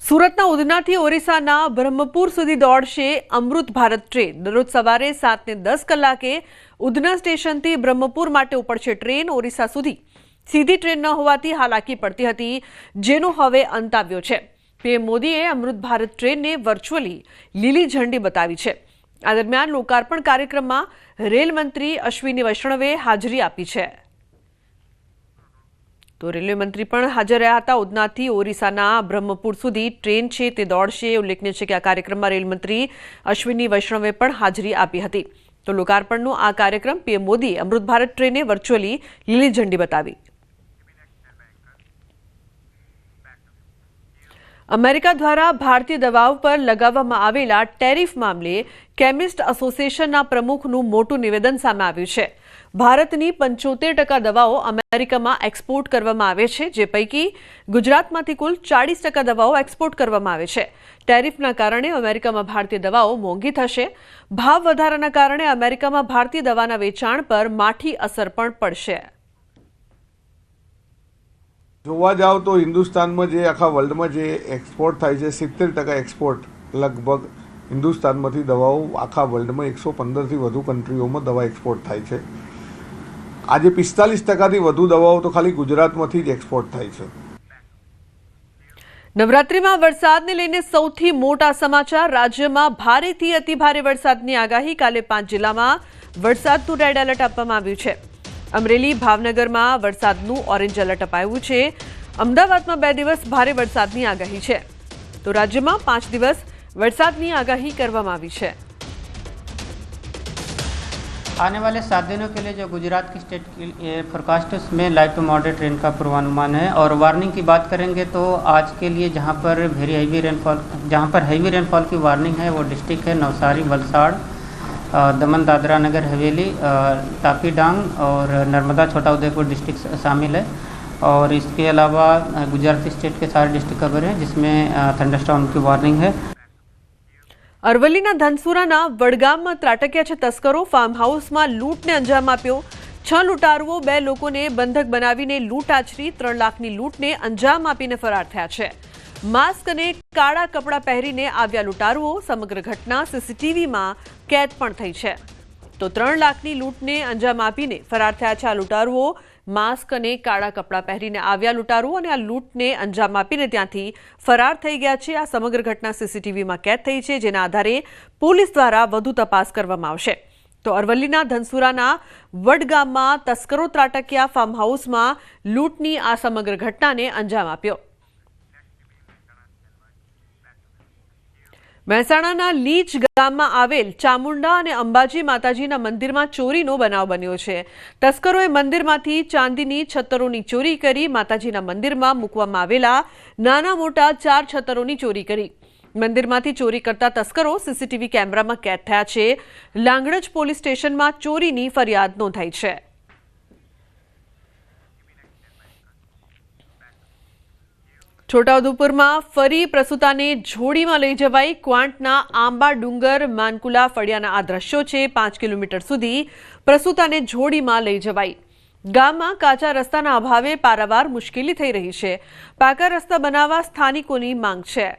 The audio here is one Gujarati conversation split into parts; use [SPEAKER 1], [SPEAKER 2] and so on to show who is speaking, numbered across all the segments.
[SPEAKER 1] સુરતના ઉધનાથી ઓરિસ્સાના બ્રહ્મપુર સુધી દોડશે અમૃત ભારત ટ્રેન। દરરોજ સવારે 7:10 કલાકે ઉધના સ્ટેશનથી બ્રહ્મપુર માટે ઉપડશે ટ્રેન। ઓરિસ્સા સુધી સીધી ટ્રેન ન હોવાથી હાલાકી પડતી હતી, જેનો હવે અંત આવ્યો છે। પીએમ મોદીએ અમૃત ભારત ટ્રેનને વર્ચ્યુઅલી લીલી ઝંડી બતાવી છે। આ દરમિયાન લોકાર્પણ કાર્યક્રમમાં રેલ મંત્રી અશ્વિની વૈષ્ણવે હાજરી આપી છે। तो रेलवे मंत्री पण हाजर रह्या हता। उधनाथी ओरिस्साना ब्रह्मपुर सुधी ट्रेन छे ते दौड़शे। उल्लेखनीय छे के आ कार्यक्रममां रेल मंत्री अश्विनी वैष्णवे पण हाजरी आपी हती। तो लोकार्पणनो आ कार्यक्रम पीएम मोदी अमृत भारत ट्रेने वर्च्युअली લીલી ઝંડી બતાવી। अमेरिका द्वारा भारतीय दवाओं पर लगाववामां आवेला टेरिफ मामले केमिस्ट एसोसिएशनना प्रमुखनुं मोटुं निवेदन सामे आव्युं छे। भारतनी 75% दवाओं अमेरिकामां एक्सपोर्ट करवामां आवे छे, जे पैकी गुजरातमांथी कुल 40% दवाओं एक्सपोर्ट करवामां आवे छे। टेरिफना कारणे अमेरिकामां भारतीय दवाओं मोंघी थशे। भाव वधाराना कारणे अमेरिकामां भारतीय दवाना वेचाण पर माठी असर पण पड़शे।
[SPEAKER 2] જોવા જાવ તો હિન્દુસ્તાનમાં જે આખા વર્લ્ડમાં જે એક્સપોર્ટ થાય છે 70% એક્સપોર્ટ લગભગ હિન્દુસ્તાનમાંથી દવાઓ આખા વર્લ્ડમાં 115થી વધુ કન્ટ્રીઓમાં દવા એક્સપોર્ટ થાય છે। આજે 45%થી વધુ દવાઓ તો ખાલી ગુજરાતમાંથી જ એક્સપોર્ટ થાય છે।
[SPEAKER 1] નવરાત્રીમાં વરસાદને લઈને સૌથી મોટા સમાચાર। રાજ્યમાં ભારેથી અતિભારે વરસાદની આગાહી। કાલે 5 જિલ્લામાં વરસાદનું રેડ એલર્ટ આપવામાં આવ્યું છે। अमरेली भावनगरमां वरसादनुं ऑरेन्ज अलर्ट अपायुं छे। अमदावादमां 2 दिवस भारे वरसादनी आगाही छे। तो राज्यमां 5 दिवस वरसादनी आगाही करवामां आवी छे।
[SPEAKER 3] आने वाले 7 दिनों के लिए जो गुजरात की स्टेट की फोरकास्ट में लाइट टू मॉडरेट रेन का पूर्वानुमान है। और वार्निंग की बात करेंगे तो आज के लिए जहां पर हैवी रेनफॉल की वार्निंग है वो डिस्ट्रिक्ट है नवसारी, वलसाड़, दमन दादरा नगर हवेली, टापी डांग और नर्मदा छोटा उदयपुर डिस्ट्रिक्ट शामिल है। और इसके अलावा गुजरात स्टेट के सारे डिस्ट्रिक्ट कवर हैं जिसमें थंडरस्टॉर्म की वार्निंग है।
[SPEAKER 1] अरवलीना धनसुराना वडगाममां ત્રાટક્યા છે તસ્કરો। ફાર્મ હાઉસમાં લૂંટને અંજામ આપ્યો। 6 લૂંટારુઓ 2 લોકોને બંધક બનાવીને લૂંટ આચરી 3 લાખની લૂંટને અંજામ આપીને ફરાર થયા છે। માસ્ક અને કાળા કપડાં પહેરીને આવ્યા લૂંટારુઓ। સમગ્ર ઘટના સીસીટીવીમાં કેદ પણ થઈ છે। તો 3 લાખની લૂંટને અંજામ આપીને ફરાર થયા છે આ લૂંટારુઓ। માસ્ક અને કાળા કપડાં પહેરીને આવ્યા લૂંટારુઓ અને આ લૂંટને અંજામ આપીને ત્યાંથી ફરાર થઈ ગયા છે। આ સમગ્ર ઘટના સીસીટીવીમાં કેદ થઈ છે, જેના આધારે પોલીસ દ્વારા વધુ તપાસ કરવામાં આવશે। તો અરવલ્લીના ધનસુરાના વડગામમાં તસ્કરો ત્રાટક્યા। ફાર્મ હાઉસમાં લૂંટની આ સમગ્ર ઘટનાને અંજામ આપ્યો। મહેસાણાના લીચ ગામમાં આવેલ ચામુંડા અને અંબાજી માતાજીના મંદિરમાં ચોરીનો બનાવ બન્યો છે। તસ્કરોએ મંદિરમાંથી ચાંદીની છતરોની ચોરી કરી માતાજીના મંદિરમાં મૂકવામાં આવેલા નાના મોટા 4 છતરોની ચોરી કરી। મંદિરમાંથી ચોરી કરતા તસ્કરો સીસીટીવી કેમેરામાં કેદ થયા છે। લાંગણજ પોલીસ સ્ટેશનમાં ચોરીની ફરિયાદ નોંધાઈ છે। છોટાઉદેપુરમાં ફરી પ્રસૂતાને જોડીમાં લઈ જવાઈ। ક્વાંટના આંબા ડુંગર માનકુલા ફળિયાના આ દ્રશ્યો છે। 5 કિલોમીટર સુધી પ્રસૂતાને જોડીમાં લઈ જવાઈ। ગામમાં કાચા રસ્તાના અભાવે પારાવાર મુશ્કેલી થઈ રહી છે। પાકા રસ્તા બનાવવા સ્થાનિકોની માંગ છે।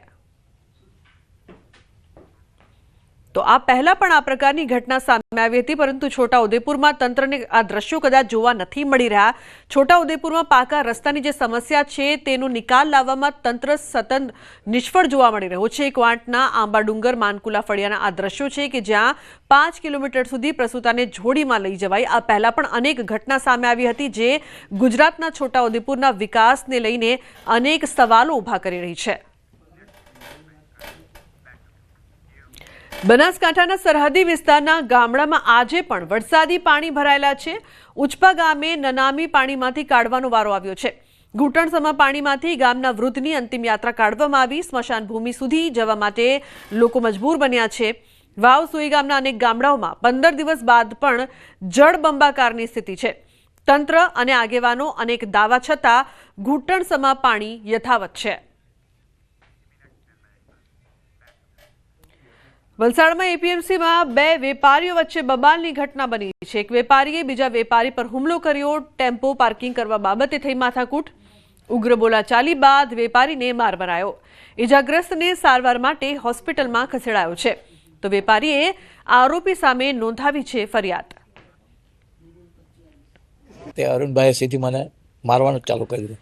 [SPEAKER 1] તો આ પહેલા પણ આ પ્રકારની ઘટના સામે આવી હતી, પરંતુ છોટાઉદેપુરમાં તંત્રને આ દ્રશ્યો કદાચ જોવા નથી મળી રહ્યા। છોટાઉદેપુરમાં પાકા રસ્તાની જે સમસ્યા છે તેનો નિકાલ લાવવામાં તંત્ર સતત નિષ્ફળ જોવા મળી રહ્યો છે। ક્વાંટના આંબા ડુંગર માનકુલા ફળિયાના આ દ્રશ્યો છે કે જ્યાં 5 કિલોમીટર સુધી પ્રસૂતાને જોડીમાં લઈ જવાય। આ પહેલા પણ અનેક ઘટના સામે આવી હતી, જે ગુજરાતના છોટાઉદેપુરના વિકાસને લઈને અનેક સવાલો ઊભા કરી રહી છે। બનાસકાંઠાના સરહદી વિસ્તારના ગામડામાં આજે પણ વરસાદી પાણી ભરાયેલા છે। ઉચપા ગામે નનામી પાણીમાંથી કાઢવાનો વારો આવ્યો છે। ઘૂંટણસમા પાણીમાંથી ગામના વૃદ્ધની અંતિમ યાત્રા કાઢવામાં આવી। સ્મશાન ભૂમિ સુધી જવા માટે લોકો મજબૂર બન્યા છે। વાવ સુઈ ગામના અનેક ગામડાઓમાં 15 દિવસ બાદ પણ જળબંબાકારની સ્થિતિ છે। તંત્ર અને આગેવાનો અનેક દાવા છતાં ઘૂંટણસમા પાણી યથાવત છે। વલસાડમાં એપીએમસીમાં 2 વેપારીઓ વચ્ચે બબાલની ઘટના બની છે। એક વેપારીએ બીજા વેપારી પર હુમલો કર્યો। ટેમ્પો પાર્કિંગ કરવા બાબતે થઈ માથાકૂટ। ઉગ્ર બોલાચાલી બાદ વેપારીને માર મરાયો. ઇજાગ્રસ્તને સારવાર માટે હોસ્પિટલમાં ખસેડાયો છે, તો વેપારીએ આરોપી સામે નોંધાવી છે ફરિયાદ.
[SPEAKER 4] તે અરુણભાઈએ સીધી મને મારવાનું ચાલુ કર્યું.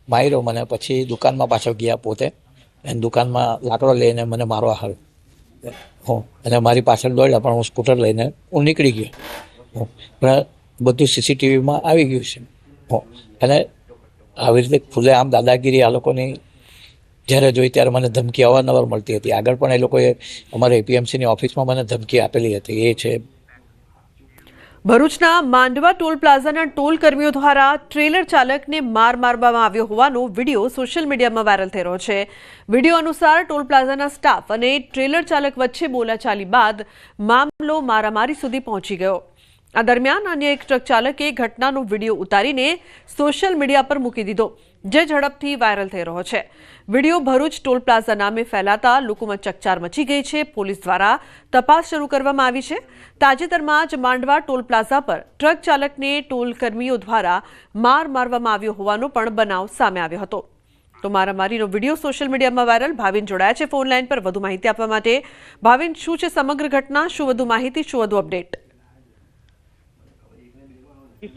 [SPEAKER 4] માર્યો મને, પછી દુકાનમાં પાછો ગયા પોતે, અને દુકાનમાં લાકડો લઈને મને મારવા આવ્યો. અને મારી પાછળ દોડ્યા, પણ હું સ્કૂટર લઈને હું નીકળી ગયો. પણ બધું સીસીટીવીમાં આવી ગયું છે. અને આવી રીતે ખુલ્લે આમ દાદાગીરી આ લોકોની જ્યારે જોઈ ત્યારે મને ધમકી અવારનવાર મળતી હતી. આગળ પણ એ લોકોએ અમારે એપીએમસીની ઓફિસમાં મને ધમકી આપેલી હતી. એ છે
[SPEAKER 1] ભરૂચના માંડવા ટોલ પ્લાઝાના ટોલ કર્મીઓ દ્વારા ટ્રેલર ચાલકને મારવામાં આવ્યો હોવાનો વિડીયો સોશિયલ મીડિયામાં વાયરલ થઈ રહ્યો છે. વિડીયો અનુસાર ટોલ પ્લાઝાના સ્ટાફ અને ટ્રેલર ચાલક વચ્ચે બોલાચાલી બાદ મામલો મારામારી સુધી પહોંચી ગયો. આ દરમિયાન અન્ય એક ટ્રક ચાલકે ઘટનાનો વિડીયો ઉતારીને સોશિયલ મીડિયા પર મૂકી દીધો, જે ઝડપથી વાયરલ થઈ રહ્યો છે. વિડીયો ભરૂચ ટોલ પ્લાઝા નામે ફેલાતા લોકોમાં ચકચાર મચી ગઈ છે. પોલીસ દ્વારા તપાસ શરૂ કરવામાં આવી છે. તાજેતરમાં જ માંડવા ટોલ પ્લાઝા પર ટ્રક ચાલકને ટોલ કર્મીઓ દ્વારા મારવામાં આવ્યો હોવાનો પણ બનાવ સામે આવ્યો હતો. તો મારામારીનો વિડીયો સોશિયલ મીડિયામાં વાયરલ. ભાવિન જોડાયા છે ફોન લાઈન પર વધુ માહિતી આપવા માટે. ભાવિન, શું છે સમગ્ર ઘટના? શું વધુ માહિતી, શું વધુ અપડેટ?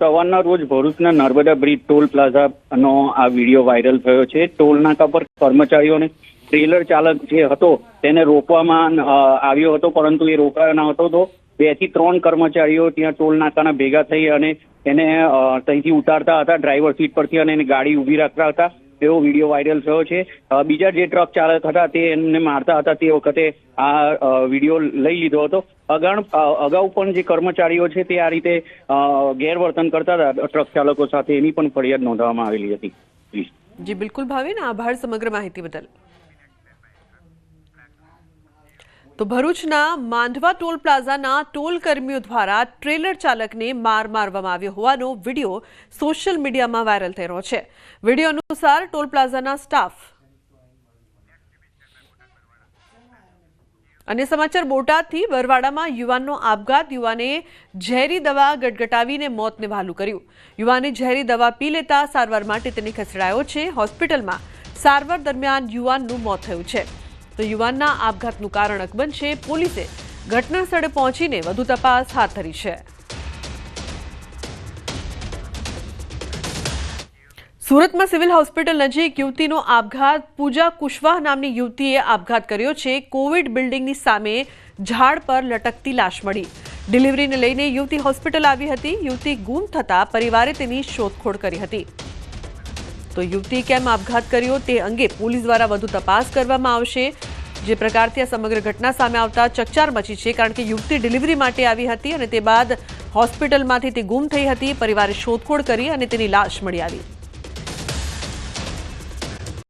[SPEAKER 5] સવારના રોજ ભરૂચના નર્મદા બ્રિજ ટોલ પ્લાઝાનો આ વિડીયો વાયરલ થયો છે. ટોલ નાકા પર કર્મચારીઓને ટ્રેલર ચાલક જે હતો તેને રોકવામાં આવ્યો હતો, પરંતુ એ રોકાયો ન હતો. તો 2 થી 3 કર્મચારીઓ ત્યાં ટોલ નાકાના ભેગા થઈ અને એને ત્યાંથી ઉતારતા હતા, ડ્રાઈવર સીટ પરથી, અને એની ગાડી ઊભી રાખતા હતા. એવો વિડીયો વાયરલ થયો છે. બીજા જે ટ્રક ચાલક હતા તે એમને મારતા હતા, તે વખતે આ વિડીયો લઈ લીધો હતો. અગાઉ પણ જે કર્મચારીઓ છે તે આ રીતે ગેરવર્તન કરતા હતા ટ્રક ચાલકો સાથે, એની પણ ફરિયાદ નોંધવામાં આવેલી હતી.
[SPEAKER 1] જી બિલકુલ ભાવિન, આભાર સમગ્ર માહિતી બદલ. તો ભરૂચના માંડવા ટોલ પ્લાઝાના ટોલ કર્મીઓ દ્વારા ટ્રેલર ચાલકને મારવામાં આવ્યો હોવાનો વિડીયો સોશિયલ મીડિયામાં વાયરલ થઈ રહ્યો છે. વિડીયો અનુસાર ટોલ પ્લાઝાના સ્ટાફ અને સમાચાર બોટાદથી બરવાડામાં યુવાનનો આપઘાત. યુવાને ઝેરી દવા ગટગટાવીને મોતને વહાલું કર્યું. યુવાને ઝેરી દવા પી લેતા સારવાર માટે તેને ખસેડાયો છે. હોસ્પિટલમાં સારવાર દરમિયાન યુવાનનું મોત થયું છે. તો યુવાનના આપઘાતનું કારણ અકબંધ છે. પોલીસે ઘટના સ્થળે પહોંચીને વધુ તપાસ હાથ ધરી છે. સુરતમાં સિવિલ હોસ્પિટલ નજીક યુવતીનો આપઘાત. પૂજા કુશવાહ નામની યુવતીએ આપઘાત કર્યો છે. કોવિડ બિલ્ડિંગની સામે ઝાડ પર લટકતી લાશ મળી. ડિલિવરીને લઈને યુવતી હોસ્પિટલ આવી હતી. યુવતી ગુમ થતા પરિવારે તેની શોધખોળ કરી હતી. તો યુવતીએ કેમ આપઘાત કર્યો તે અંગે પોલીસ દ્વારા વધુ તપાસ કરવામાં આવશે. જે પ્રકારથી આ સમગ્ર ઘટના સામે આવતા ચકચાર મચી છે, કારણ કે યુવતી ડિલિવરી માટે આવી હતી અને તે બાદ હોસ્પિટલમાંથી તે ગુમ થઈ હતી. પરિવારે શોધખોળ કરી અને તેની લાશ મળી આવી.